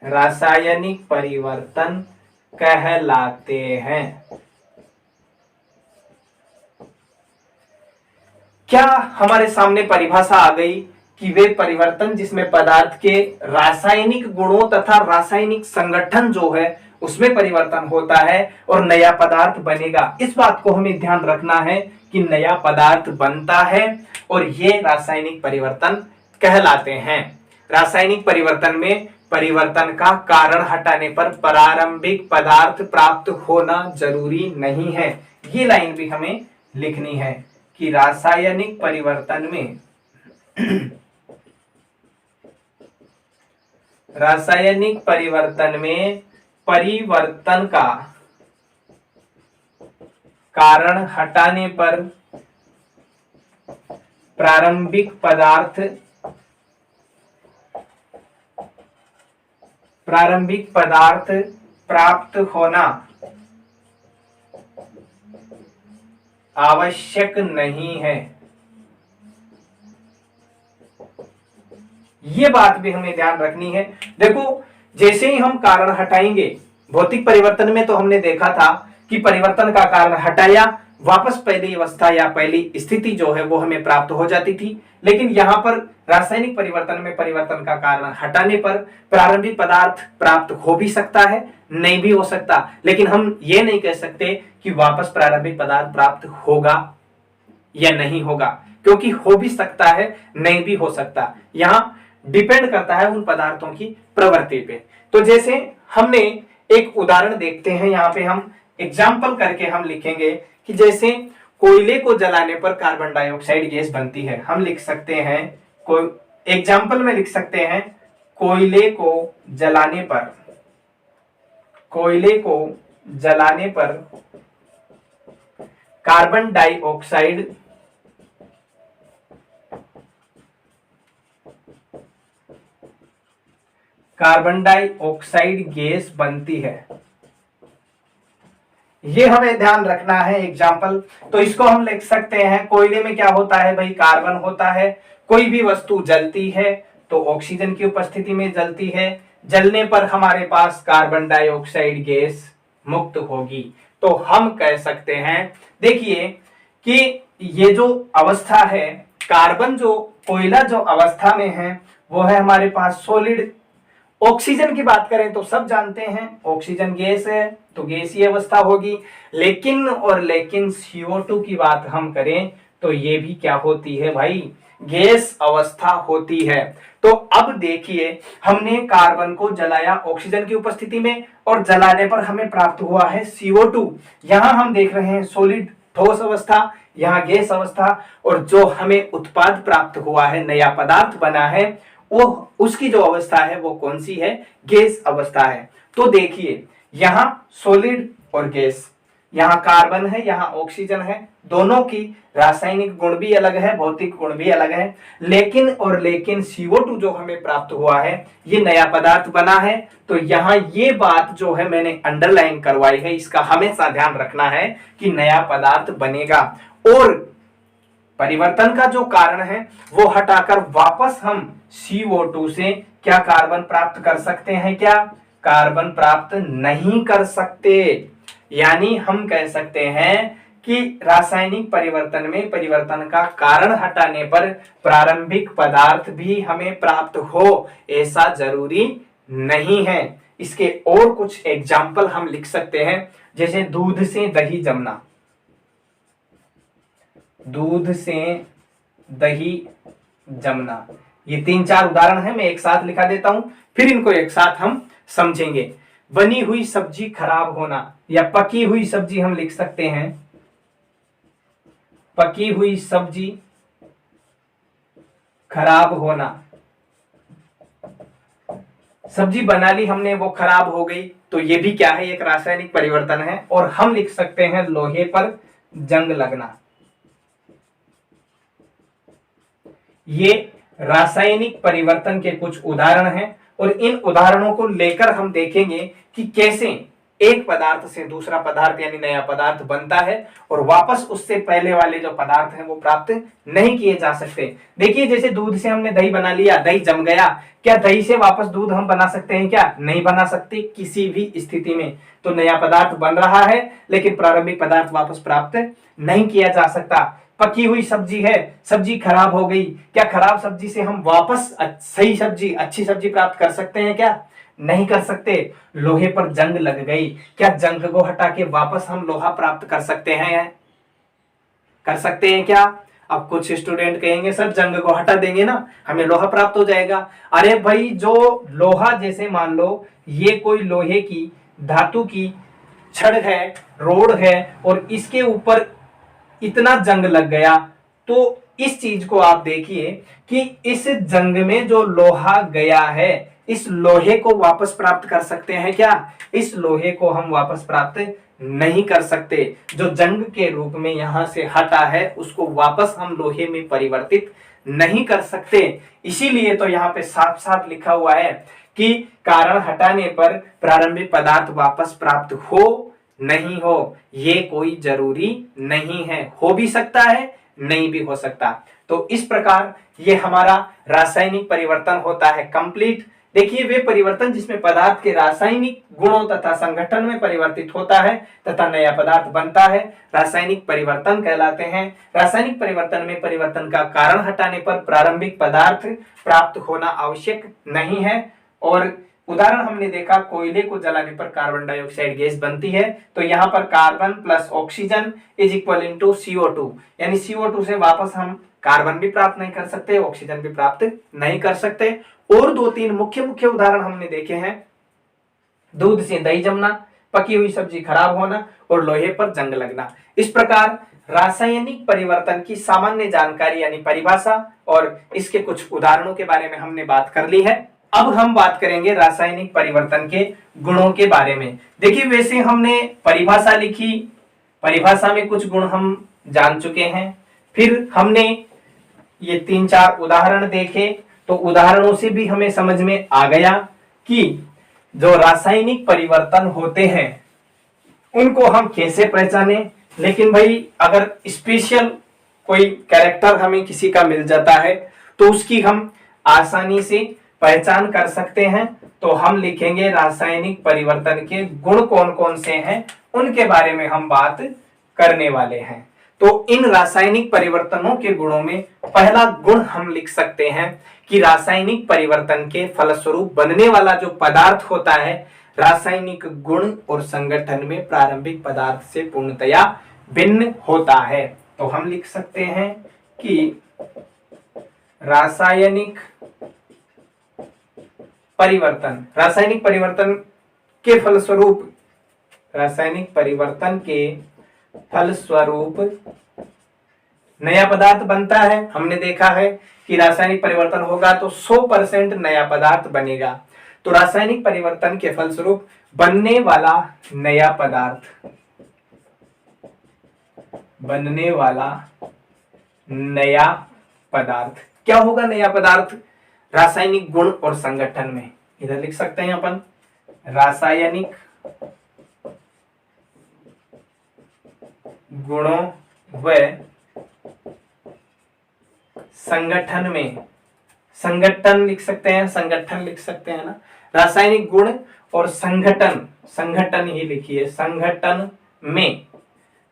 S1: रासायनिक परिवर्तन कहलाते हैं। क्या हमारे सामने परिभाषा आ गई कि वे परिवर्तन जिसमें पदार्थ के रासायनिक गुणों तथा रासायनिक संगठन जो है उसमें परिवर्तन होता है और नया पदार्थ बनेगा। इस बात को हमें ध्यान रखना है कि नया पदार्थ बनता है और ये रासायनिक परिवर्तन कहलाते हैं। रासायनिक परिवर्तन में परिवर्तन का कारण हटाने पर प्रारंभिक पदार्थ प्राप्त होना जरूरी नहीं है। ये लाइन भी हमें लिखनी है कि रासायनिक परिवर्तन में रासायनिक परिवर्तन में परिवर्तन का कारण हटाने पर प्रारंभिक पदार्थ प्राप्त होना आवश्यक नहीं है। ये बात भी हमें ध्यान रखनी है। देखो, जैसे ही हम कारण हटाएंगे, भौतिक परिवर्तन में तो हमने देखा था कि परिवर्तन का कारण हटाया, वापस पहली अवस्था या पहली स्थिति जो है वो हमें प्राप्त हो जाती थी। लेकिन यहां पर रासायनिक परिवर्तन में परिवर्तन का कारण हटाने पर प्रारंभिक पदार्थ प्राप्त हो भी सकता है, नहीं भी हो सकता। लेकिन हम ये नहीं कह सकते कि वापस प्रारंभिक पदार्थ प्राप्त होगा या नहीं होगा, क्योंकि हो भी सकता है, नहीं भी हो सकता। यहां डिपेंड करता है उन पदार्थों की प्रवृत्ति पे। तो जैसे हमने एक उदाहरण देखते हैं, यहाँ पे हम एग्जाम्पल करके हम लिखेंगे कि जैसे कोयले को जलाने पर कार्बन डाइऑक्साइड गैस बनती है। हम लिख सकते हैं, कोई एग्जाम्पल में लिख सकते हैं, कोयले को जलाने पर कार्बन डाइऑक्साइड गैस बनती है। ये हमें ध्यान रखना है एग्जाम्पल। तो इसको हम लिख सकते हैं, कोयले में क्या होता है भाई? कार्बन होता है। कोई भी वस्तु जलती है तो ऑक्सीजन की उपस्थिति में जलती है। जलने पर हमारे पास कार्बन डाइऑक्साइड गैस मुक्त होगी। तो हम कह सकते हैं, देखिए कि ये जो अवस्था है, कार्बन जो कोयला जो अवस्था में है वो है हमारे पास सॉलिड। ऑक्सीजन की बात करें तो सब जानते हैं ऑक्सीजन गैस है, तो गैसीय अवस्था होगी। लेकिन CO2 की बात हम करें तो ये भी क्या होती है भाई? गैस अवस्था होती है। तो अब देखिए, हमने कार्बन को जलाया ऑक्सीजन की उपस्थिति में और जलाने पर हमें प्राप्त हुआ है CO2। यहां हम देख रहे हैं सॉलिड ठोस अवस्था, यहाँ गैस अवस्था, और जो हमें उत्पाद प्राप्त हुआ है, नया पदार्थ बना है, वो उसकी जो अवस्था है वो कौन सी है? गैस अवस्था है। तो देखिए, यहाँ सॉलिड और गैस, यहाँ कार्बन है, यहाँ ऑक्सीजन है, दोनों की रासायनिक गुण भी अलग है, भौतिक गुण भी अलग है। लेकिन CO2 जो हमें प्राप्त हुआ है, ये नया पदार्थ बना है। तो यहाँ ये बात जो है मैंने अंडरलाइन करवाई है, इसका हमेशा ध्यान रखना है कि नया पदार्थ बनेगा। और परिवर्तन का जो कारण है वो हटाकर वापस हम CO2 से क्या कार्बन प्राप्त कर सकते हैं? क्या कार्बन प्राप्त नहीं कर सकते। यानी हम कह सकते हैं कि रासायनिक परिवर्तन में परिवर्तन का कारण हटाने पर प्रारंभिक पदार्थ भी हमें प्राप्त हो, ऐसा जरूरी नहीं है। इसके और कुछ एग्जाम्पल हम लिख सकते हैं, जैसे दूध से दही जमना, दूध से दही जमना। ये 3-4 उदाहरण है, मैं एक साथ लिखा देता हूं, फिर इनको एक साथ हम समझेंगे। बनी हुई सब्जी खराब होना, या पकी हुई सब्जी हम लिख सकते हैं, पकी हुई सब्जी खराब होना। सब्जी बना ली हमने, वो खराब हो गई, तो ये भी क्या है, एक रासायनिक परिवर्तन है। और हम लिख सकते हैं लोहे पर जंग लगना। ये रासायनिक परिवर्तन के कुछ उदाहरण हैं, और इन उदाहरणों को लेकर हम देखेंगे कि कैसे एक पदार्थ से दूसरा पदार्थ यानी नया पदार्थ बनता है, और वापस उससे पहले वाले जो पदार्थ हैं वो प्राप्त नहीं किए जा सकते। देखिए, जैसे दूध से हमने दही बना लिया, दही जम गया, क्या दही से वापस दूध हम बना सकते हैं? क्या नहीं बना सकते किसी भी स्थिति में। तो नया पदार्थ बन रहा है, लेकिन प्रारंभिक पदार्थ वापस प्राप्त नहीं किया जा सकता। पकी हुई सब्जी है, सब्जी खराब हो गई, क्या खराब सब्जी से हम वापस सही सब्जी, अच्छी सब्जी प्राप्त कर सकते हैं? क्या नहीं कर सकते। लोहे पर जंग लग गई, क्या जंग को हटा के वापस हम लोहा प्राप्त कर सकते हैं? कर सकते हैं क्या? अब कुछ स्टूडेंट कहेंगे सर जंग को हटा देंगे ना, हमें लोहा प्राप्त हो जाएगा। अरे भाई, जो लोहा, जैसे मान लो ये कोई लोहे की धातु की छड़ है, रोड है, और इसके ऊपर इतना जंग लग गया, तो इस चीज को आप देखिए कि इस जंग में जो लोहा गया है, इस लोहे को वापस प्राप्त कर सकते हैं क्या? इस लोहे को हम वापस प्राप्त नहीं कर सकते। जो जंग के रूप में यहां से हटा है, उसको वापस हम लोहे में परिवर्तित नहीं कर सकते। इसीलिए तो यहाँ पे साफ साफ लिखा हुआ है कि कारण हटाने पर प्रारंभिक पदार्थ वापस प्राप्त हो नहीं हो, ये कोई जरूरी नहीं है। हो भी सकता है, नहीं भी हो सकता। तो इस प्रकार ये हमारा रासायनिक परिवर्तन होता है कंप्लीट। देखिए, वे परिवर्तन जिसमें पदार्थ के रासायनिक गुणों तथा संगठन में परिवर्तित होता है तथा नया पदार्थ बनता है, रासायनिक परिवर्तन कहलाते हैं। रासायनिक परिवर्तन में परिवर्तन का कारण हटाने पर प्रारंभिक पदार्थ प्राप्त होना आवश्यक नहीं है। और उदाहरण हमने देखा, कोयले को जलाने पर कार्बन डाइऑक्साइड गैस बनती है, तो यहाँ पर carbon plus oxygen is equal to CO2, यानी CO2 से वापस हम कार्बन भी प्राप्त नहीं कर सकते, ऑक्सीजन भी प्राप्त नहीं कर सकते। और 2-3 मुख्य उदाहरण हमने देखे हैं, दूध से दही जमना, पकी हुई सब्जी खराब होना, और लोहे पर जंग लगना। इस प्रकार रासायनिक परिवर्तन की सामान्य जानकारी यानी परिभाषा और इसके कुछ उदाहरणों के बारे में हमने बात कर ली है। अब हम बात करेंगे रासायनिक परिवर्तन के गुणों के बारे में। देखिए, वैसे हमने परिभाषा लिखी, परिभाषा में कुछ गुण हम जान चुके हैं, फिर हमने ये 3-4 उदाहरण देखे, तो उदाहरणों से भी हमें समझ में आ गया कि जो रासायनिक परिवर्तन होते हैं उनको हम कैसे पहचाने। लेकिन भाई, अगर स्पेशल कोई कैरेक्टर हमें किसी का मिल जाता है तो उसकी हम आसानी से पहचान कर सकते हैं। तो हम लिखेंगे रासायनिक परिवर्तन के गुण कौन कौन से हैं, उनके बारे में हम बात करने वाले हैं। तो इन रासायनिक परिवर्तनों के गुणों में पहला गुण हम लिख सकते हैं कि रासायनिक परिवर्तन के फलस्वरूप बनने वाला जो पदार्थ होता है, रासायनिक गुण और संगठन में प्रारंभिक पदार्थ से पूर्णतया भिन्न होता है। तो हम लिख सकते हैं कि रासायनिक परिवर्तन के फलस्वरूप, रासायनिक परिवर्तन के फलस्वरूप नया पदार्थ बनता है। हमने देखा है कि रासायनिक परिवर्तन होगा तो 100% नया पदार्थ बनेगा। तो रासायनिक परिवर्तन के फलस्वरूप बनने वाला नया पदार्थ, बनने वाला नया पदार्थ क्या होगा? नया पदार्थ रासायनिक गुण और संगठन में, इधर लिख सकते हैं अपन, रासायनिक गुणों व संगठन में, संगठन लिख सकते हैं, संगठन लिख सकते हैं ना, रासायनिक गुण और संगठन, संगठन ही लिखिए, संगठन में,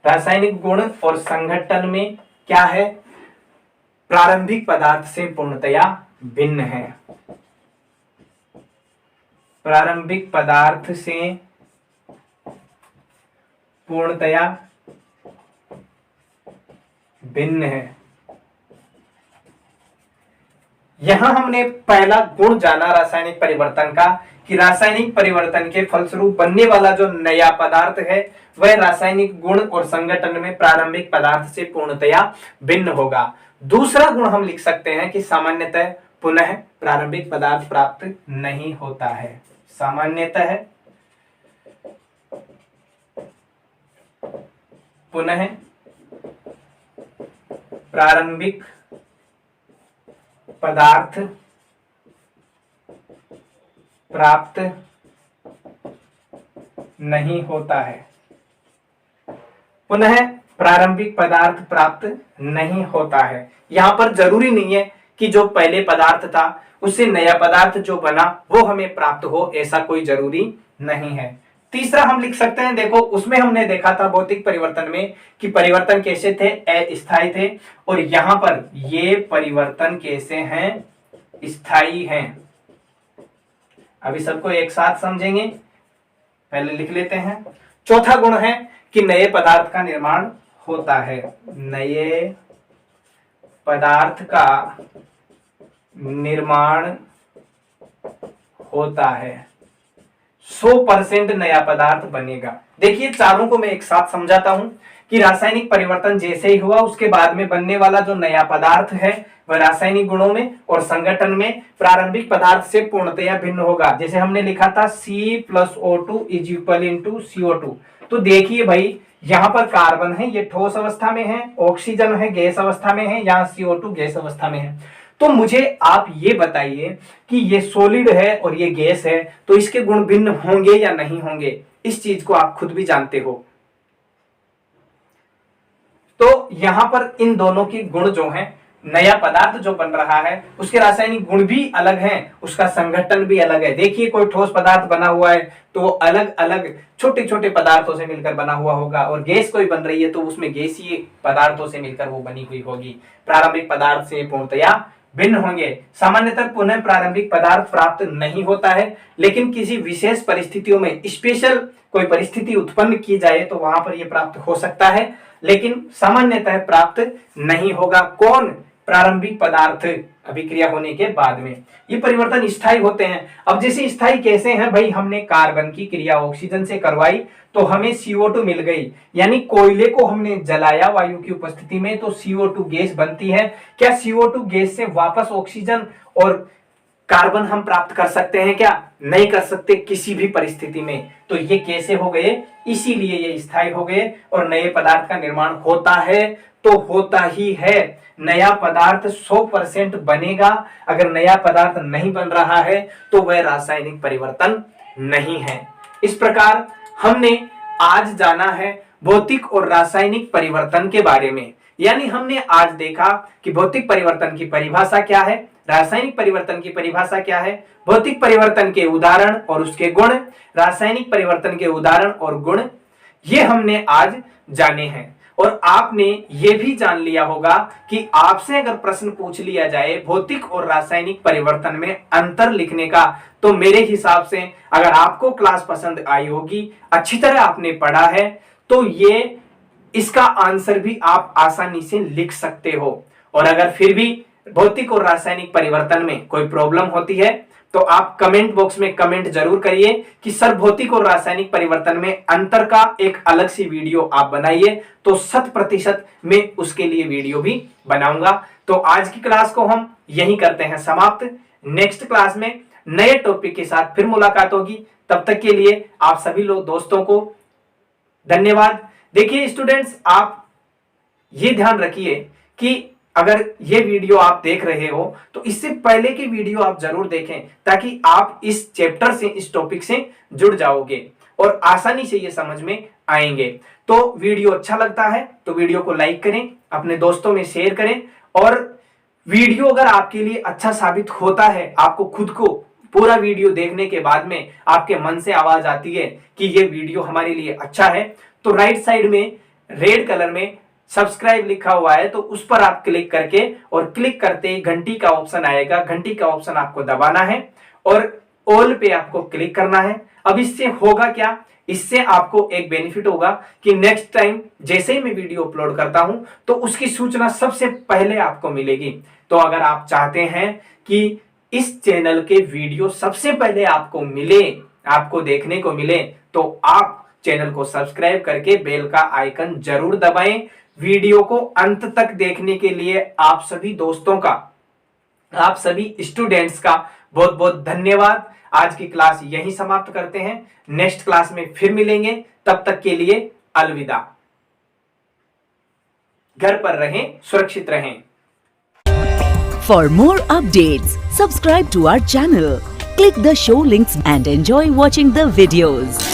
S1: रासायनिक गुण और संगठन में क्या है? प्रारंभिक पदार्थ से पूर्णतया भिन्न है। प्रारंभिक पदार्थ से पूर्णतया भिन्न है। यहां हमने पहला गुण जाना रासायनिक परिवर्तन का कि रासायनिक परिवर्तन के फलस्वरूप बनने वाला जो नया पदार्थ है वह रासायनिक गुण और संगठन में प्रारंभिक पदार्थ से पूर्णतया भिन्न होगा। दूसरा गुण हम लिख सकते हैं कि सामान्यतः पुनः प्रारंभिक पदार्थ प्राप्त नहीं होता है। सामान्यतः पुनः प्रारंभिक पदार्थ प्राप्त नहीं होता है। पुनः प्रारंभिक पदार्थ प्राप्त नहीं होता है। यहां पर जरूरी नहीं है कि जो पहले पदार्थ था उससे नया पदार्थ जो बना वो हमें प्राप्त हो, ऐसा कोई जरूरी नहीं है। तीसरा हम लिख सकते हैं, देखो उसमें हमने देखा था भौतिक परिवर्तन में कि परिवर्तन कैसे थे, अस्थायी थे, और यहां पर ये परिवर्तन कैसे हैं, स्थायी हैं। अभी सबको एक साथ समझेंगे, पहले लिख लेते हैं। चौथा गुण है कि नए पदार्थ का निर्माण होता है। नए पदार्थ का निर्माण होता है। 100% नया पदार्थ बनेगा। देखिए चारों को मैं एक साथ समझाता हूं कि रासायनिक परिवर्तन जैसे ही हुआ उसके बाद में बनने वाला जो नया पदार्थ है वह रासायनिक गुणों में और संगठन में प्रारंभिक पदार्थ से पूर्णतया भिन्न होगा। जैसे हमने लिखा था C+O2 is equal into CO2। तो देखिए भाई यहां पर कार्बन है, ये ठोस अवस्था में है, ऑक्सीजन है गैस अवस्था में है, यहाँ CO2 गैस अवस्था में है। तो मुझे आप ये बताइए कि ये सॉलिड है और ये गैस है, तो इसके गुण भिन्न होंगे या नहीं होंगे? इस चीज को आप खुद भी जानते हो। तो यहां पर इन दोनों के गुण जो हैं, नया पदार्थ जो बन रहा है उसके रासायनिक गुण भी अलग हैं, उसका संगठन भी अलग है। देखिए कोई ठोस पदार्थ बना हुआ है तो वो अलग अलग छोटे छोटे पदार्थों से मिलकर बना हुआ होगा, और गैस कोई बन रही है तो उसमें गैसीय पदार्थों से मिलकर वो बनी हुई होगी। प्रारंभिक पदार्थ से पूर्णतया भिन्न होंगे। सामान्यतः पुनः प्रारंभिक पदार्थ प्राप्त नहीं होता है, लेकिन किसी विशेष परिस्थितियों में स्पेशल कोई परिस्थिति उत्पन्न की जाए तो वहां पर यह प्राप्त हो सकता है, लेकिन सामान्यतः प्राप्त नहीं होगा। कौन? प्रारंभिक पदार्थ अभिक्रिया होने के बाद में। ये परिवर्तन स्थायी होते हैं। अब जैसे स्थायी कैसे हैं भाई, हमने कार्बन की क्रिया ऑक्सीजन से करवाई तो हमें CO2 मिल गई, यानी कोयले को हमने जलाया वायु की उपस्थिति में तो CO2 गैस बनती है। क्या CO2 गैस से वापस ऑक्सीजन और कार्बन हम प्राप्त कर सकते हैं? क्या नहीं कर सकते किसी भी परिस्थिति में। तो ये कैसे हो गए? इसीलिए ये स्थायी हो गए और नए पदार्थ का निर्माण होता है तो होता ही है। नया पदार्थ 100% बनेगा। अगर नया पदार्थ नहीं बन रहा है तो वह रासायनिक परिवर्तन नहीं है। इस प्रकार हमने आज जाना है भौतिक और रासायनिक परिवर्तन के बारे में। यानी हमने आज देखा कि भौतिक परिवर्तन की परिभाषा क्या है, रासायनिक परिवर्तन की परिभाषा क्या है, भौतिक परिवर्तन के उदाहरण और उसके गुण, रासायनिक परिवर्तन के उदाहरण और गुण, ये हमने आज जाने हैं। और आपने ये भी जान लिया होगा कि आपसे अगर प्रश्न पूछ लिया जाए भौतिक और रासायनिक परिवर्तन में अंतर लिखने का, तो मेरे हिसाब से अगर आपको क्लास पसंद आई होगी, अच्छी तरह आपने पढ़ा है, तो ये इसका आंसर भी आप आसानी से लिख सकते हो। और अगर फिर भी भौतिक और रासायनिक परिवर्तन में कोई प्रॉब्लम होती है तो आप कमेंट बॉक्स में कमेंट जरूर करिए कि सर भौतिक और रासायनिक परिवर्तन में अंतर का एक अलग सी वीडियो आप बनाइए, तो 100% मैं उसके लिए वीडियो भी बनाऊंगा। तो आज की क्लास को हम यही करते हैं समाप्त। नेक्स्ट क्लास में नए टॉपिक के साथ फिर मुलाकात होगी। तब तक के लिए आप सभी लोग दोस्तों को धन्यवाद। देखिए स्टूडेंट्स, आप ये ध्यान रखिए कि अगर ये वीडियो आप देख रहे हो तो इससे पहले की वीडियो आप जरूर देखें, ताकि आप इस चैप्टर से, इस टॉपिक से जुड़ जाओगे और आसानी से ये समझ में आएंगे। तो वीडियो अच्छा लगता है तो वीडियो को लाइक करें, अपने दोस्तों में शेयर करें, और वीडियो अगर आपके लिए अच्छा साबित होता है, आपको खुद को पूरा वीडियो देखने के बाद में आपके मन से आवाज आती है कि ये वीडियो हमारे लिए अच्छा है, तो राइट साइड में रेड कलर में सब्सक्राइब लिखा हुआ है, तो उस पर आप क्लिक करके, और क्लिक करते ही घंटी का ऑप्शन आएगा, घंटी का ऑप्शन आपको दबाना है और ऑल पे आपको क्लिक करना है। अब इससे होगा क्या, इससे आपको एक बेनिफिट होगा कि नेक्स्ट टाइम जैसे ही मैं वीडियो अपलोड करता हूं तो उसकी सूचना सबसे पहले आपको मिलेगी। तो अगर आप चाहते हैं कि इस चैनल के वीडियो सबसे पहले आपको मिले, आपको देखने को मिले, तो आप चैनल को सब्सक्राइब करके बेल का आइकन जरूर दबाएं। वीडियो को अंत तक देखने के लिए आप सभी दोस्तों का, आप सभी स्टूडेंट्स का बहुत बहुत धन्यवाद। आज की क्लास यहीं समाप्त करते हैं, नेक्स्ट क्लास में फिर मिलेंगे, तब तक के लिए अलविदा। घर पर रहें, सुरक्षित रहें।
S2: For more updates, subscribe to our channel, click the show links and enjoy watching the videos.